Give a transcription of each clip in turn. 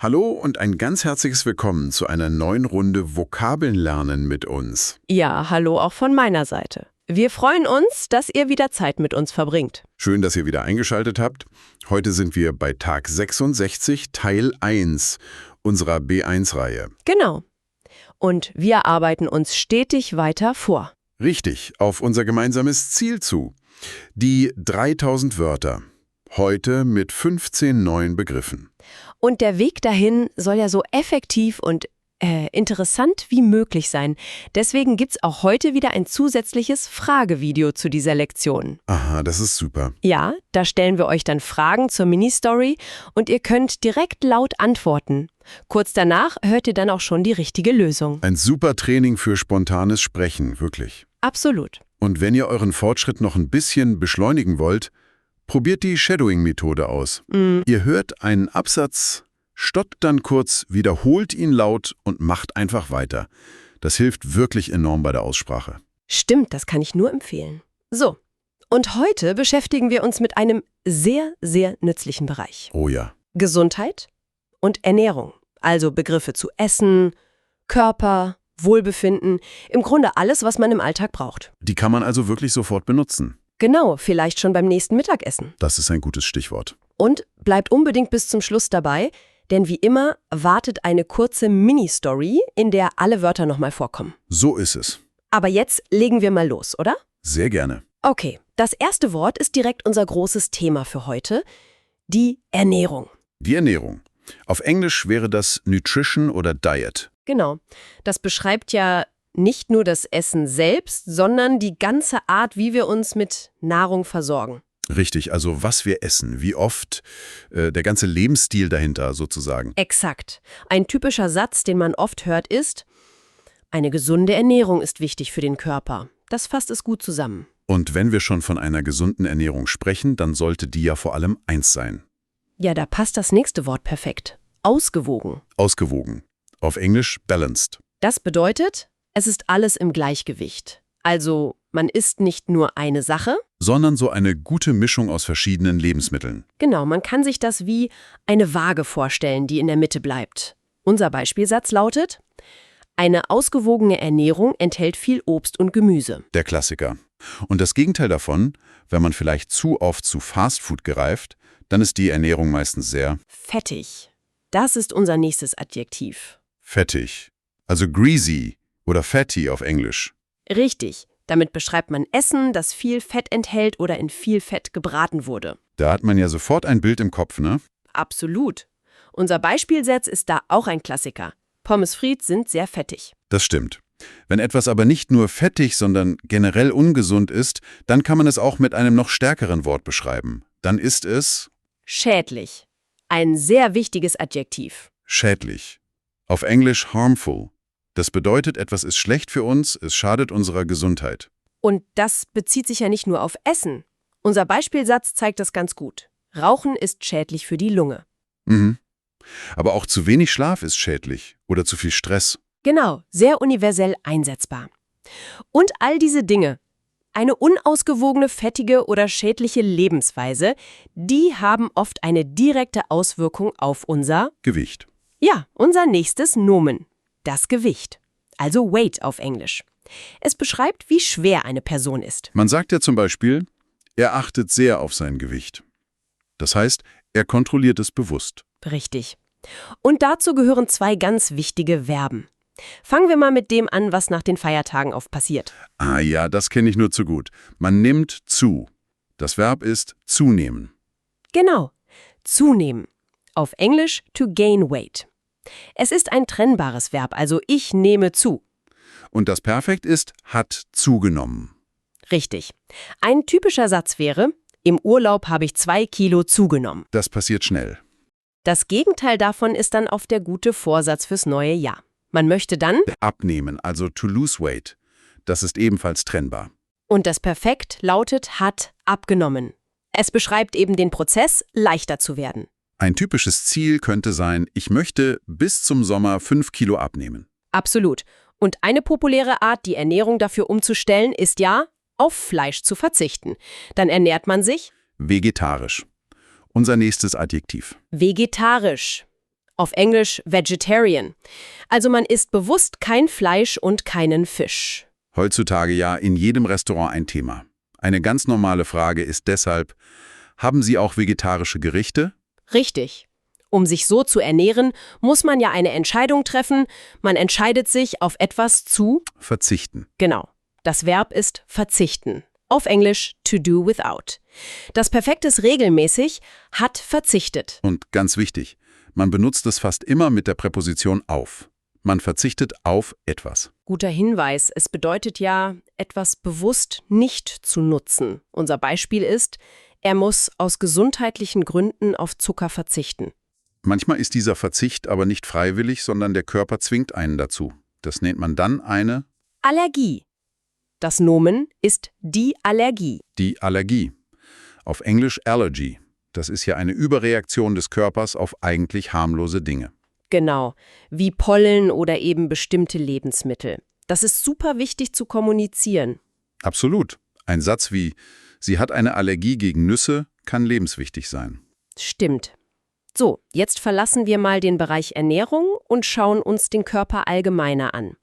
Hallo und ein ganz herzliches Willkommen zu einer neuen Runde Vokabeln lernen mit uns. Ja, hallo auch von meiner Seite. Wir freuen uns, dass ihr wieder Zeit mit uns verbringt. Schön, dass ihr wieder eingeschaltet habt. Heute sind wir bei Tag 66, Teil 1 unserer B1-Reihe. Genau. Und wir arbeiten uns stetig weiter vor. Richtig, auf unser gemeinsames Ziel zu. Die 3000 Wörter. Heute mit 15 neuen Begriffen. Und der Weg dahin soll ja so effektiv und interessant wie möglich sein. Deswegen gibt's auch heute wieder ein zusätzliches Fragevideo zu dieser Lektion. Aha, das ist super. Ja, da stellen wir euch dann Fragen zur Mini-Story und ihr könnt direkt laut antworten. Kurz danach hört ihr dann auch schon die richtige Lösung. Ein super Training für spontanes Sprechen, wirklich. Absolut. Und wenn ihr euren Fortschritt noch ein bisschen beschleunigen wollt, probiert die Shadowing-Methode aus. Ihr hört einen Absatz, stoppt dann kurz, wiederholt ihn laut und macht einfach weiter. Das hilft wirklich enorm bei der Aussprache. Stimmt, das kann ich nur empfehlen. So, und heute beschäftigen wir uns mit einem sehr, sehr nützlichen Bereich. Oh ja. Gesundheit und Ernährung. Also Begriffe zu Essen, Körper, Wohlbefinden, im Grunde alles, was man im Alltag braucht. Die kann man also wirklich sofort benutzen. Genau, vielleicht schon beim nächsten Mittagessen. Das ist ein gutes Stichwort. Und bleibt unbedingt bis zum Schluss dabei, denn wie immer wartet eine kurze Mini-Story, in der alle Wörter nochmal vorkommen. So ist es. Aber jetzt legen wir mal los, oder? Sehr gerne. Okay, das erste Wort ist direkt unser großes Thema für heute, die Ernährung. Die Ernährung. Auf Englisch wäre das Nutrition oder Diet. Genau, das beschreibt ja nicht nur das Essen selbst, sondern die ganze Art, wie wir uns mit Nahrung versorgen. Richtig, also was wir essen, wie oft, der ganze Lebensstil dahinter sozusagen. Exakt. Ein typischer Satz, den man oft hört, ist: Eine gesunde Ernährung ist wichtig für den Körper. Das fasst es gut zusammen. Und wenn wir schon von einer gesunden Ernährung sprechen, dann sollte die ja vor allem eins sein. Ja, da passt das nächste Wort perfekt. Ausgewogen. Ausgewogen. Auf Englisch balanced. Das bedeutet, es ist alles im Gleichgewicht. Also, man isst nicht nur eine Sache. Sondern so eine gute Mischung aus verschiedenen Lebensmitteln. Genau, man kann sich das wie eine Waage vorstellen, die in der Mitte bleibt. Unser Beispielsatz lautet: Eine ausgewogene Ernährung enthält viel Obst und Gemüse. Der Klassiker. Und das Gegenteil davon, wenn man vielleicht zu oft zu Fastfood greift, dann ist die Ernährung meistens sehr Fettig. Das ist unser nächstes Adjektiv. fettig. Also greasy oder fatty auf Englisch. Richtig. Damit beschreibt man Essen, das viel Fett enthält oder in viel Fett gebraten wurde. Da hat man ja sofort ein Bild im Kopf, ne? Absolut. Unser Beispielsatz ist da auch ein Klassiker. Pommes frites sind sehr fettig. Das stimmt. Wenn etwas aber nicht nur fettig, sondern generell ungesund ist, dann kann man es auch mit einem noch stärkeren Wort beschreiben. Dann ist es Schädlich. Ein sehr wichtiges Adjektiv. schädlich. Auf Englisch harmful. Das bedeutet, etwas ist schlecht für uns, es schadet unserer Gesundheit. Und das bezieht sich ja nicht nur auf Essen. Unser Beispielsatz zeigt das ganz gut. Rauchen ist schädlich für die Lunge. Aber auch zu wenig Schlaf ist schädlich oder zu viel Stress. Genau, sehr universell einsetzbar. Und all diese Dinge, eine unausgewogene, fettige oder schädliche Lebensweise, die haben oft eine direkte Auswirkung auf unser nächstes Nomen, das Gewicht. Also Weight auf Englisch. Es beschreibt, wie schwer eine Person ist. Man sagt ja zum Beispiel, er achtet sehr auf sein Gewicht. Das heißt, er kontrolliert es bewusst. Richtig. Und dazu gehören zwei ganz wichtige Verben. Fangen wir mal mit dem an, was nach den Feiertagen oft passiert. Ah ja, das kenne ich nur zu gut. Man nimmt zu. Das Verb ist zunehmen. Genau, zunehmen. Auf Englisch to gain weight. Es ist ein trennbares Verb, also ich nehme zu. Und das Perfekt ist hat zugenommen. Richtig. Ein typischer Satz wäre: Im Urlaub habe ich 2 Kilo zugenommen. Das passiert schnell. Das Gegenteil davon ist dann oft der gute Vorsatz fürs neue Jahr. Man möchte dann, Abnehmen, also to lose weight. Das ist ebenfalls trennbar. und das Perfekt lautet hat abgenommen. Es beschreibt eben den Prozess, leichter zu werden. Ein typisches Ziel könnte sein, ich möchte bis zum Sommer 5 Kilo abnehmen. Absolut. Und eine populäre Art, die Ernährung dafür umzustellen, ist ja, auf Fleisch zu verzichten. Dann ernährt man sich Vegetarisch. Unser nächstes Adjektiv. vegetarisch. auf Englisch Vegetarian. Also man isst bewusst kein Fleisch und keinen Fisch. Heutzutage ja in jedem Restaurant ein Thema. Eine ganz normale Frage ist deshalb, haben Sie auch vegetarische Gerichte? Richtig. Um sich so zu ernähren, muss man ja eine Entscheidung treffen. Man entscheidet sich, auf etwas zu verzichten. Genau. Das Verb ist verzichten. Auf Englisch to do without. Das Perfekt ist regelmäßig, hat verzichtet. Und ganz wichtig, man benutzt es fast immer mit der Präposition auf. Man verzichtet auf etwas. Guter Hinweis, es bedeutet ja, etwas bewusst nicht zu nutzen. Unser Beispiel ist, er muss aus gesundheitlichen Gründen auf Zucker verzichten. Manchmal ist dieser Verzicht aber nicht freiwillig, sondern der Körper zwingt einen dazu. Das nennt man dann eine Allergie. Das Nomen ist die Allergie. Die Allergie. Auf Englisch Allergy. Das ist ja eine Überreaktion des Körpers auf eigentlich harmlose Dinge. Genau, wie Pollen oder eben bestimmte Lebensmittel. Das ist super wichtig zu kommunizieren. Absolut. Ein Satz wie, sie hat eine Allergie gegen Nüsse, kann lebenswichtig sein. Stimmt. So, jetzt verlassen wir mal den Bereich Ernährung und schauen uns den Körper allgemeiner an.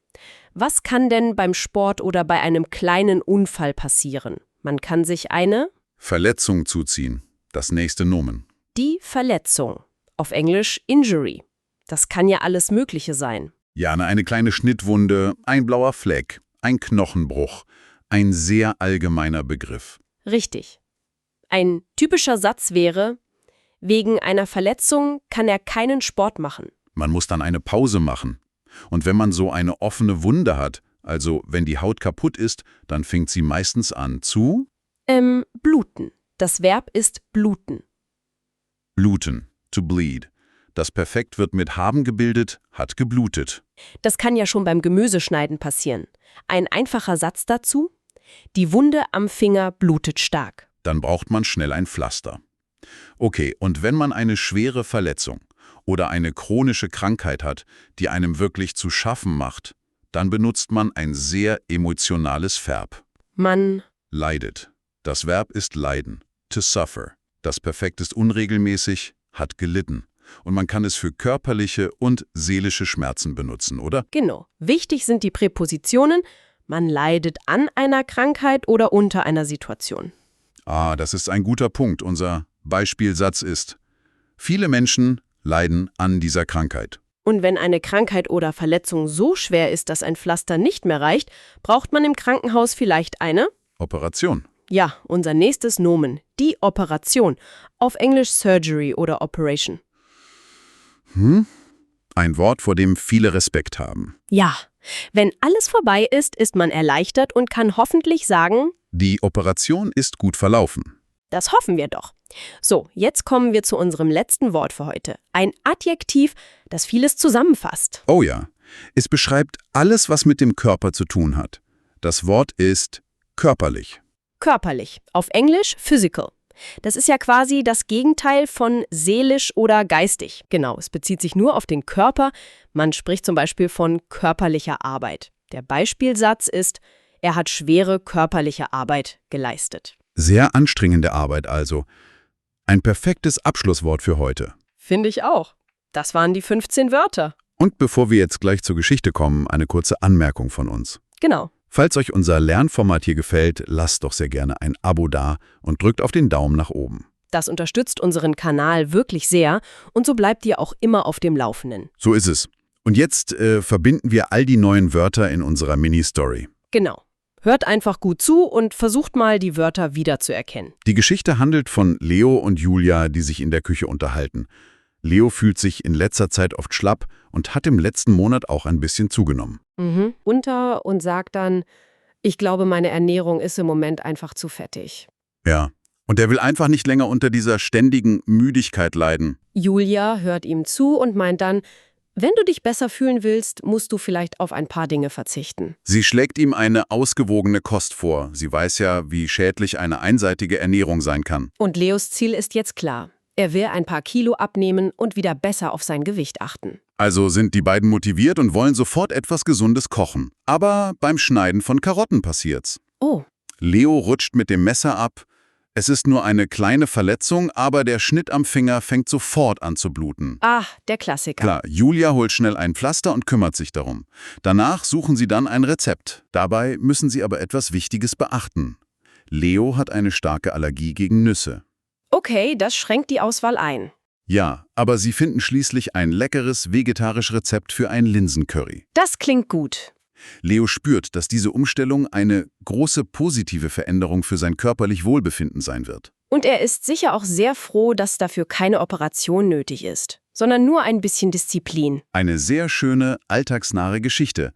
Was kann denn beim Sport oder bei einem kleinen Unfall passieren? Man kann sich eine Verletzung zuziehen. Das nächste Nomen. Die Verletzung. Auf Englisch Injury. Das kann ja alles Mögliche sein. Ja, eine kleine Schnittwunde, ein blauer Fleck, ein Knochenbruch. Ein sehr allgemeiner Begriff. Richtig. Ein typischer Satz wäre, wegen einer Verletzung kann er keinen Sport machen. Man muss dann eine Pause machen. Und wenn man so eine offene Wunde hat, also wenn die Haut kaputt ist, dann fängt sie meistens an zu Bluten. Das Verb ist bluten. bluten, to bleed. Das Perfekt wird mit haben gebildet, hat geblutet. Das kann ja schon beim Gemüseschneiden passieren. Ein einfacher Satz dazu: Die Wunde am Finger blutet stark. Dann braucht man schnell ein Pflaster. Okay, und wenn man eine schwere Verletzung oder eine chronische Krankheit hat, die einem wirklich zu schaffen macht, dann benutzt man ein sehr emotionales Verb. Man Leidet. Das Verb ist leiden, to suffer. Das Perfekt ist unregelmäßig, hat gelitten. Und man kann es für körperliche und seelische Schmerzen benutzen, oder? Genau. Wichtig sind die Präpositionen. Man leidet an einer Krankheit oder unter einer Situation. Das ist ein guter Punkt. Unser Beispielsatz ist, viele Menschen leiden an dieser Krankheit. Und wenn eine Krankheit oder Verletzung so schwer ist, dass ein Pflaster nicht mehr reicht, braucht man im Krankenhaus vielleicht eine Operation. Ja, unser nächstes Nomen, die Operation. Auf Englisch Surgery oder Operation. Ein Wort, vor dem viele Respekt haben. Ja, wenn alles vorbei ist, ist man erleichtert und kann hoffentlich sagen, Die Operation ist gut verlaufen. das hoffen wir doch. So, jetzt kommen wir zu unserem letzten Wort für heute. Ein Adjektiv, das vieles zusammenfasst. Oh ja, es beschreibt alles, was mit dem Körper zu tun hat. Das Wort ist körperlich. Körperlich. Auf Englisch physical. Das ist ja quasi das Gegenteil von seelisch oder geistig. Genau, es bezieht sich nur auf den Körper. Man spricht zum Beispiel von körperlicher Arbeit. Der Beispielsatz ist, er hat schwere körperliche Arbeit geleistet. Sehr anstrengende Arbeit also. Ein perfektes Abschlusswort für heute. Finde ich auch. Das waren die 15 Wörter. Und bevor wir jetzt gleich zur Geschichte kommen, eine kurze Anmerkung von uns. Genau. Falls euch unser Lernformat hier gefällt, lasst doch sehr gerne ein Abo da und drückt auf den Daumen nach oben. Das unterstützt unseren Kanal wirklich sehr und so bleibt ihr auch immer auf dem Laufenden. So ist es. Und jetzt verbinden wir all die neuen Wörter in unserer Mini-Story. Genau. Hört einfach gut zu und versucht mal, die Wörter wiederzuerkennen. Die Geschichte handelt von Leo und Julia, die sich in der Küche unterhalten. Leo fühlt sich in letzter Zeit oft schlapp und hat im letzten Monat auch ein bisschen zugenommen. Und sagt dann, ich glaube, meine Ernährung ist im Moment einfach zu fettig. Ja. Und er will einfach nicht länger unter dieser ständigen Müdigkeit leiden. Julia hört ihm zu und meint dann, wenn du dich besser fühlen willst, musst du vielleicht auf ein paar Dinge verzichten. Sie schlägt ihm eine ausgewogene Kost vor. Sie weiß ja, wie schädlich eine einseitige Ernährung sein kann. Und Leos Ziel ist jetzt klar. Er will ein paar Kilo abnehmen und wieder besser auf sein Gewicht achten. Also sind die beiden motiviert und wollen sofort etwas Gesundes kochen. Aber beim Schneiden von Karotten passiert's. Oh, Leo rutscht mit dem Messer ab. Es ist nur eine kleine Verletzung, aber der Schnitt am Finger fängt sofort an zu bluten. Ah, der Klassiker. Klar, Julia holt schnell ein Pflaster und kümmert sich darum. Danach suchen sie dann ein Rezept. Dabei müssen sie aber etwas Wichtiges beachten. Leo hat eine starke Allergie gegen Nüsse. Okay, das schränkt die Auswahl ein. Ja, aber sie finden schließlich ein leckeres vegetarisches Rezept für ein Linsencurry. Das klingt gut. Leo spürt, dass diese Umstellung eine große positive Veränderung für sein körperlich Wohlbefinden sein wird. Und er ist sicher auch sehr froh, dass dafür keine Operation nötig ist, sondern nur ein bisschen Disziplin. Eine sehr schöne, alltagsnahe Geschichte.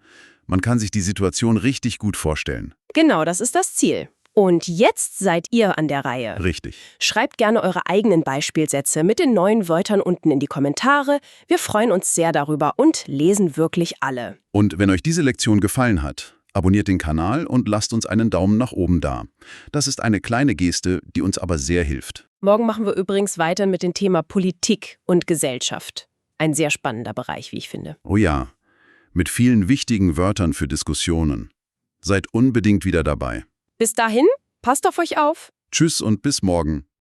Man kann sich die Situation richtig gut vorstellen. Genau, das ist das Ziel. Und jetzt seid ihr an der Reihe. Richtig. Schreibt gerne eure eigenen Beispielsätze mit den neuen Wörtern unten in die Kommentare. Wir freuen uns sehr darüber und lesen wirklich alle. Und wenn euch diese Lektion gefallen hat, abonniert den Kanal und lasst uns einen Daumen nach oben da. Das ist eine kleine Geste, die uns aber sehr hilft. Morgen machen wir übrigens weiter mit dem Thema Politik und Gesellschaft. Ein sehr spannender Bereich, wie ich finde. Oh ja, mit vielen wichtigen Wörtern für Diskussionen. Seid unbedingt wieder dabei. Bis dahin, passt auf euch auf. Tschüss und bis morgen.